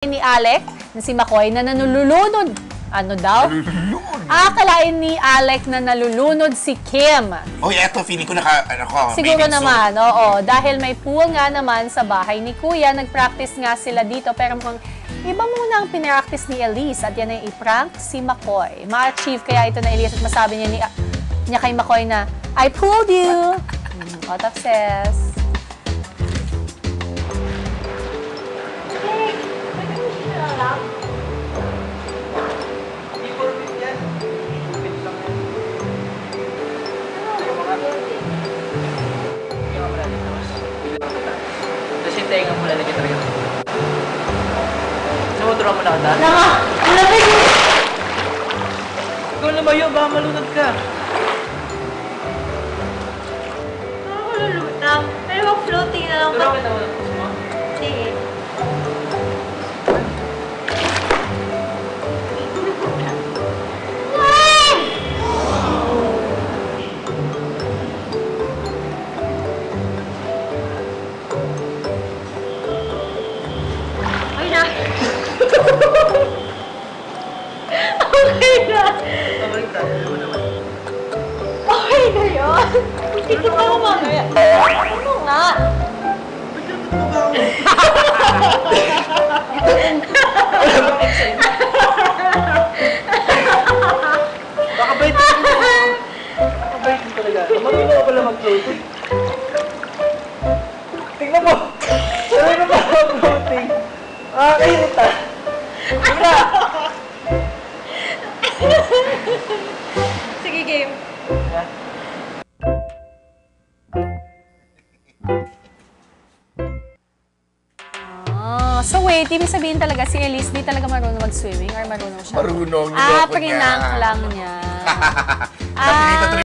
Ni Alec, na si McCoy na nalulunod. Ano daw? Akalain ni Alec na nalulunod si Kim. Uy, eto, feeling ko Siguro naman, oo. Dahil may pool nga naman sa bahay ni Kuya, nag-practice nga sila dito. Pero mukhang iba muna ang pinractice ni Elise at yan ay i-prank si McCoy. Ma-achieve kaya ito na Elise at masabi niya kay McCoy na, I pulled you! Out of sense. Tapos yung tenga mo lalagyan talaga. Sumuturan mo na kita? Naka! Lamig! Ikaw lumayo, baka malunod ka. Ako lulutang. Pero mag-floating na lang. Turuan kita mo ng puso mo. Sige. Ay na. Okay na. Pabalik tayo. Ano naman? Okay na yun. Hindi ko pa mamaya. Ano nga? Bakabait mo. Bakabait mo talaga. Marunong ka pala mag-floating. Tingnan mo. Marunong ka mag-floating. Kainit ah. Tingnan. Sige, game. So wait, ibig sabihin talaga si Elise di talaga marunong mag-swimming or marunong siya? Marunong. Prinank lang niya. Napilita